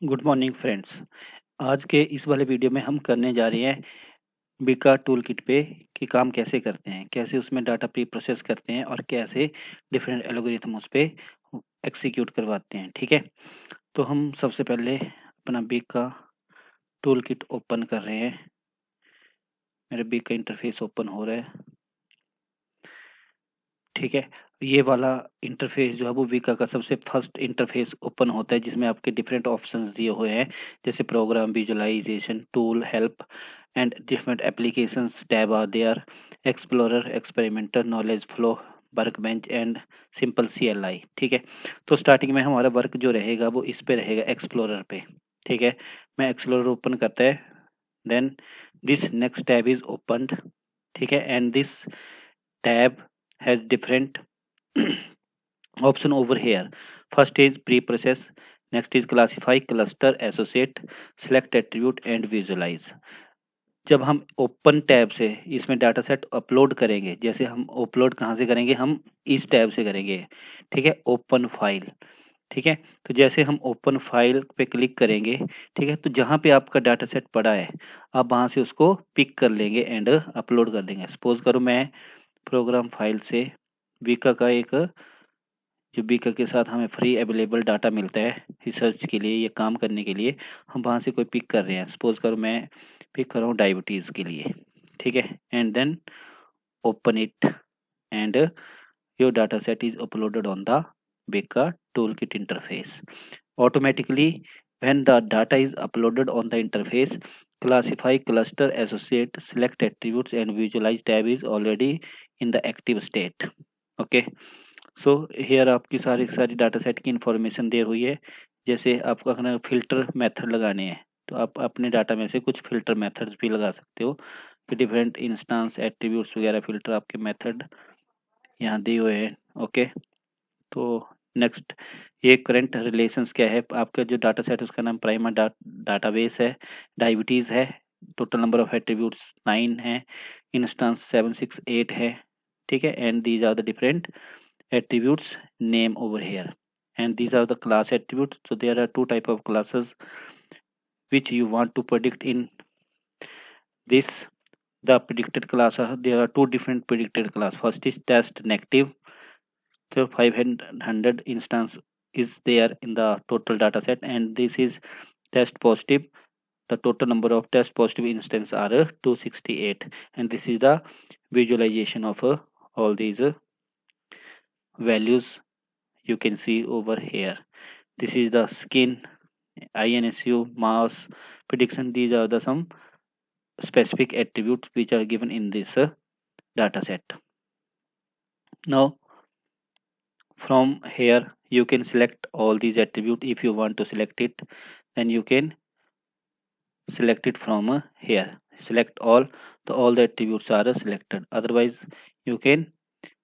Good morning friends. आज के इस वाले वीडियो में हम करने जा रहे हैं बीका टूल किट पे कि काम कैसे करते हैं, कैसे उसमें डाटा प्री प्रोसेस करते हैं और कैसे डिफरेंट एल्गोरिथम उस पे एग्जीक्यूट करवाते हैं। ठीक है, तो हम सबसे पहले अपना बीका टूल किट ओपन कर रहे हैं। मेरा बीका इंटरफेस ओपन हो रहा है। ठीक है, ये वाला इंटरफेस जो है वो वीका का सबसे फर्स्ट इंटरफेस ओपन होता है, जिसमें आपके डिफरेंट ऑप्शंस दिए हुए हैं, जैसे program, visualization, tool, help and different applications tab are there, explorer, experimenter, knowledge flow, workbench and simple CLI। ठीक है, तो स्टार्टिंग में हमारा वर्क जो रहेगा वो इस पे रहेगा, एक्सप्लोरर पे। ठीक है, मैं एक्सप्लोरर ओपन करता है, then this next tab is opened. ठीक है, and this tab has different option over here. First is pre-process, next is classify, cluster, associate, select attribute and visualize. जब हम ओपन टैब से इसमें डाटा सेट अपलोड करेंगे, जैसे हम upload कहाँ से करेंगे, हम इस टैब से करेंगे। ठीक है, ओपन फाइल। ठीक है, तो जैसे हम ओपन फाइल पे क्लिक करेंगे, ठीक है, तो जहाँ पे आपका डाटा सेट पड़ा है आप वहाँ से उसको पिक कर लेंगे एंड अपलोड कर देंगे। सपोज करो मैं प्रोग्राम फाइल से बीका का एक, जो बीका के साथ हमें फ्री अवेलेबल डाटा मिलता है रिसर्च के लिए या काम करने के लिए, हम वहाँ से कोई पिक कर रहे हैं। सपोज करो मैं पिक कर रहा हूँ डायबिटीज़ के लिए। ठीक है, and then open it and your data set is uploaded on the Weka toolkit interface automatically. When the data is uploaded on the interface, classify, cluster, associate, select attributes and visualize tab is already in the active state. Okay, so here आपकी सारी सारी data set की information दे हुई है। जैसे आपको अगर filter method लगाने हैं तो आप अपने डाटा में से कुछ फिल्टर मेथड्स भी लगा सकते हो कि डिफरेंट इंस्टांस एट्रीब्यूट्स वगैरह फिल्टर आपके मेथड यहाँ दिए हुए हैं। ओके, तो नेक्स्ट, ये करंट रिलेशंस क्या है, आपका जो डाटा सेट है उसका नाम प्राइमर डाटाबेस है, डायबिटीज़ है, टोटल नंबर ऑफ एट्रीब्यूट्स 9 है, इंस्टेंस 768 है। ठीक है, and these are the different attributes name over here and these are the class attributes. So there are two type of classes which you want to predict in this. The predicted class are, there are two different predicted class. First is test negative. So 500 instance is there in the total data set, and this is test positive. The total number of test positive instances are 268, and this is the visualization of all these values you can see over here. This is the skin, INSU, mass, prediction. These are the some specific attributes which are given in this data set. Now from here you can select all these attributes. If you want to select it, then you can select it from here. Select all, all the attributes are selected. Otherwise you can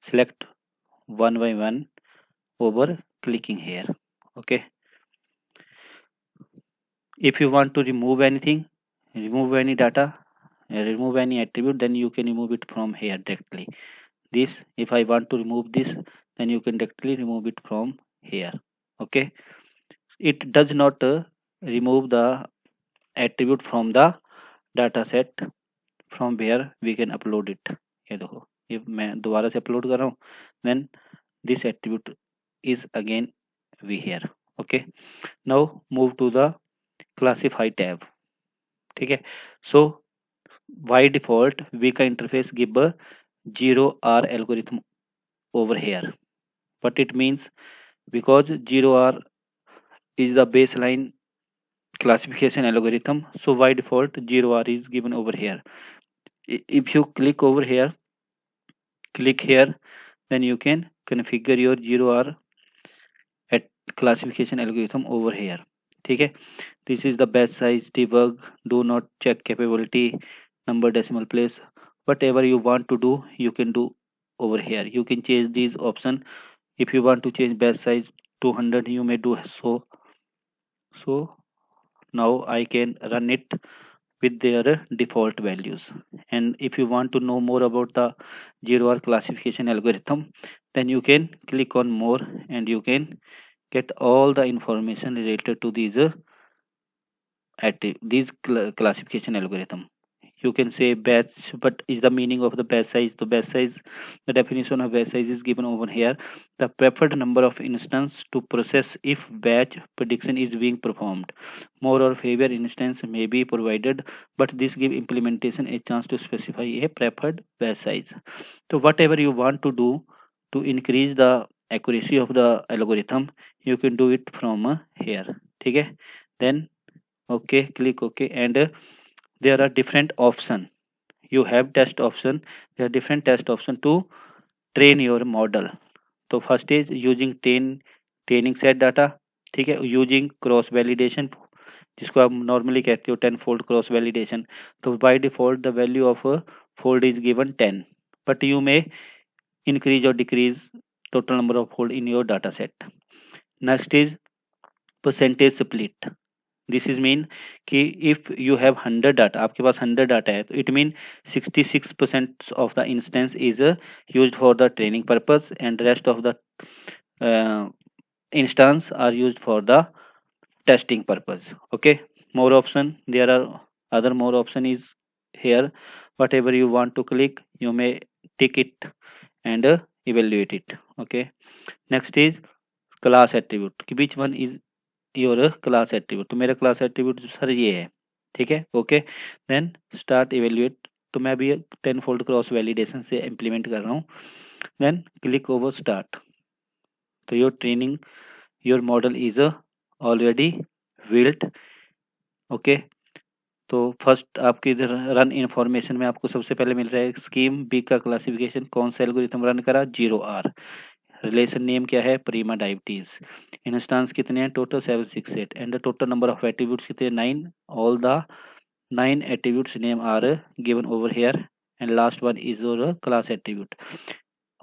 select one by one over clicking here. Okay, if you want to remove anything, remove any data, remove any attribute, then you can remove it from here directly. This, if I want to remove this, then you can directly remove it from here. Okay, it does not remove the attribute from the data set from where we can upload it. ये देखो, ये मैं दोबारा से upload कर रहा हूँ, then this attribute is again we here. Okay, now move to the classify tab. ठीक है, so by default we can interface give a 0R algorithm over here. What it means, because 0R is the baseline classification algorithm, so by default 0R is given over here. If you click over here, click here, then you can configure your 0R at classification algorithm over here. ठीक है, this is the batch size, debug, do not check capability, number decimal place, whatever you want to do you can do over here. You can change these option. If you want to change batch size 200, you may do so. So now I can run it with their default values. And if you want to know more about the 0R classification algorithm, then you can click on more and you can get all the information related to these these classification algorithm. You can say batch, but is the meaning of the batch size? The batch size, the definition of batch size is given over here. The preferred number of instance to process if batch prediction is being performed. More or fewer instance may be provided, but this give implementation a chance to specify a preferred batch size. So whatever you want to do to increase the accuracy of the algorithm, you can do it from here. ठीक है? Then okay, click OK, and there are different option. You have test option. There are different test option to train your model. तो first is using training set data, ठीक है, using cross validation, जिसको आप normally कहते हो 10 fold cross validation. तो by default the value of fold is given 10, but you may increase or decrease total number of fold in your data set. Next is percentage split. This is mean कि if you have 100 data, आपके पास 100 data है, तो it mean 66% of the instance is used for the training purpose and rest of the instance are used for the testing purpose. Okay, more option, there are other more option is here. Whatever you want to click, you may tick it and evaluate it. Okay, next is class attribute. which one is your class attribute? तो मेरा class attribute sir ये है, ठीक है. Okay, then start evaluate. तो मैं भी 10 fold cross validation से इम्प्लीमेंट कर रहा हूँ. Then click over start. तो your training, your model is already built. Okay, तो फर्स्ट आपकी इधर रन इन्फॉर्मेशन में आपको सबसे पहले मिल रहा है स्कीम बी का क्लासिफिकेशन, कौन सा एल्गोरिथम रन करा, 0R. रिलेशन नेम क्या है, प्रीमा डायबिटीज. इंस्टांस कितने हैं, total 768, and the total number of attributes कितने, 9. All the 9 attributes name are given over here, and last one is your class attribute.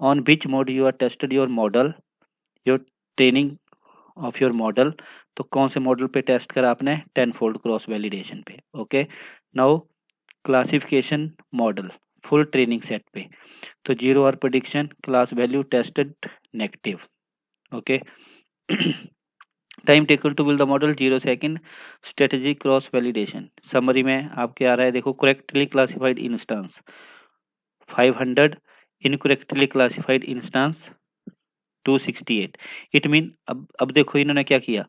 On which mode you are tested your model, your training of your model. तो कौन से model पे test करा आपने, 10 fold cross validation पे. ओके, now classification model full training set पे. तो 0R prediction, class value tested negative. Okay, time taken to build the model 0 second. Strategy cross validation, summary में आपके आ रहा है, देखो, correctly classified instance 500, incorrectly classified instance 268. It mean अब देखो इन्होंने क्या किया,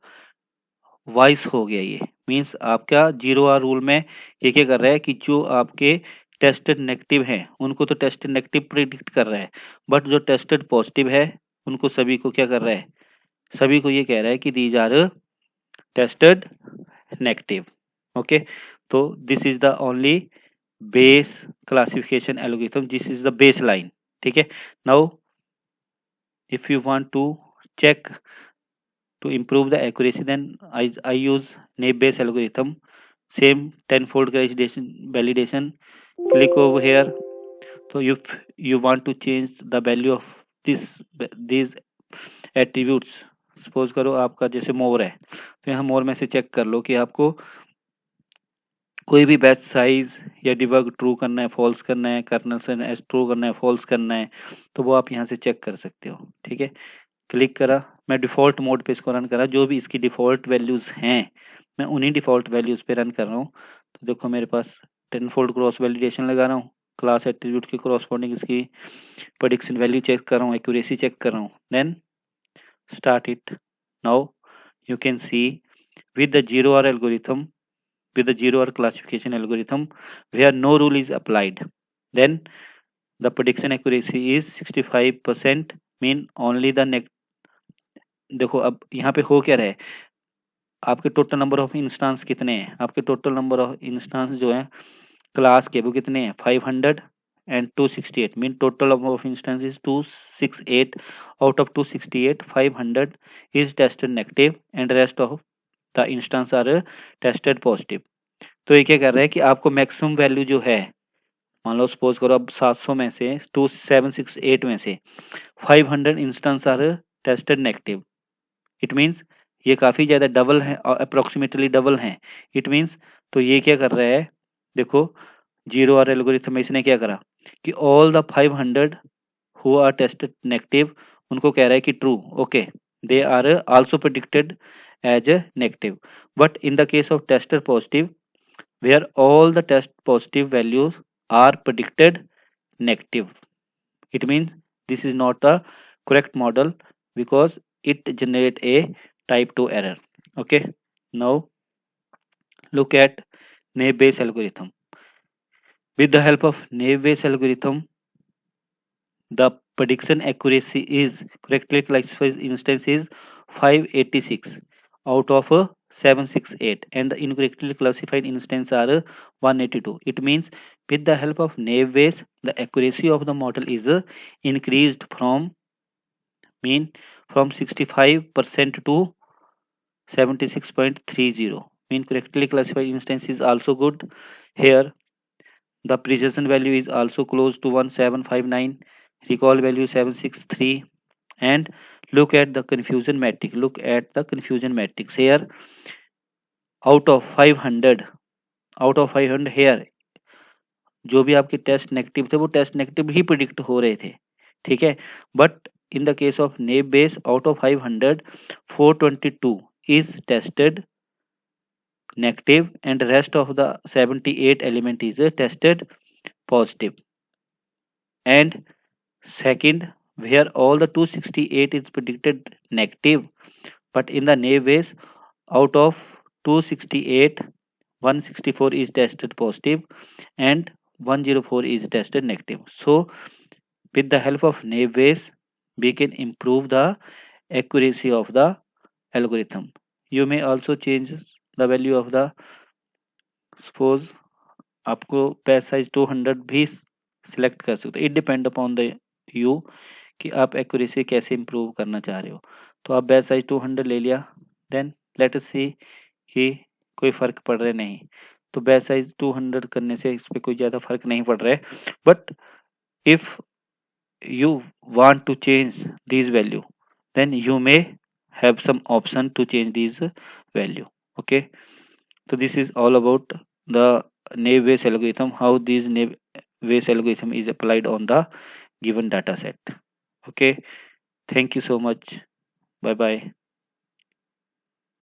वॉइस हो गया. ये मीन्स आपका 0R रूल में ये क्या कर रहा है कि जो आपके टेस्टेड नेगेटिव हैं उनको तो टेस्टेड नेगेटिव प्रिडिक्ट कर रहा है, बट जो टेस्टेड पॉजिटिव है उनको सभी को क्या कर रहा है, सभी को ये कह रहा है कि these are tested negative. Okay, तो this is the only base classification algorithm, this is the base line. ठीक है, now if you want to check to improve the accuracy, then I use naive Bayes algorithm, same 10 fold validation. Click over here. So if you want to change the value of these attributes, suppose करो आपका जैसे मोर है, तो यहाँ मोर में से check कर लो कि आपको कोई भी बैच साइज या डिबग ट्रू करना है, फॉल्स करना है, कर्नल से ट्रू करना है, फॉल्स करना है, तो वो आप यहाँ से चेक कर सकते हो. ठीक है, क्लिक करा, मैं डिफ़ॉल्ट मोड पे इसको रन करा, जो भी इसकी डिफ़ॉल्ट वैल्यूज़ हैं मैं उन्हीं डिफ़ॉल्ट वैल्यूज़ पे रन कर रहा हूँ. तो देखो मेरे पास 10 फोल्ड क्रॉस वैलिडेशन लगा रहा हूँ, क्लास एट्रीब्यूट के कॉरस्पॉन्डिंग इसकी प्रेडिक्शन वैल्यू चेक कर रहा हूँ, एक्यूरेसी चेक कर रहा हूँ. Then start it. Now you can see with the 0R algorithm, with the 0R classification algorithm where no rule is applied, then the prediction accuracy is 65%, mean only the देखो अब यहाँ पे हो क्या रहा है, आपके टोटल नंबर ऑफ इंस्टांस कितने हैं, आपके टोटल नंबर ऑफ इंस्टांस जो है क्लास के वो कितने हैं, 500 and 268, mean total number of instance is 268. Out of 268 500 is tested negative and rest of the instance are tested positive. तो ये क्या कर रहा है कि आपको मैक्सिमम वैल्यू जो है, मान लो सपोज करो अब 700 में से 2768 में से 500 instances are tested negative. It means ये काफ़ी ज़्यादा डबल है, अप्रोक्सीमेटली डबल हैं. इट मींस तो ये क्या कर रहा है, देखो 0R एल्गोरिथम में इसने क्या करा कि all the 500 who are tested negative उनको कह रहा है कि true. Okay, they are also predicted as a negative. But in the case of tested positive, where all the test positive values are predicted negative, it means this is not a correct model because it generate a type 2 error. Okay, now look at naive Bayes algorithm. With the help of naive Bayes algorithm, the prediction accuracy is correctly classified instance is 586 out of 768, and the incorrectly classified instance are 182. It means with the help of naive Bayes, the accuracy of the model is increased from mean from 65% to 76.30. Mean correctly classified instance is also good. Here the precision value is also close to 1759, recall value 763, and look at the confusion matrix. Look at the confusion matrix here. Out of 500 here जो भी आपके test negative थे वो test negative ही predict हो रहे थे, ठीक है. But in the case of naive Bayes, out of 500, 422 is tested negative and rest of the 78 element is tested positive. And second, where all the 268 is predicted negative, but in the naive Bayes, out of 268, 164 is tested positive and 104 is tested negative. So with the help of naive Bayes, we can improve the accuracy of the algorithm. You may also change the value of the, suppose आपको batch size 200 भी select कर सकते हो. It depend upon the you कि आप accuracy कैसे improve करना चाह रहे हो. तो आप बैच साइज 200 ले लिया, देन लेट अस सी कि कोई फर्क पड़ रहा नहीं. तो बैच साइज 200 करने से इस पर कोई ज़्यादा फर्क नहीं पड़ रहा है. But if you want to change these value, then you may have some option to change these value. Okay, so this is all about the naive Bayes algorithm, how these naive Bayes algorithm is applied on the given data set. Okay, thank you so much. Bye bye.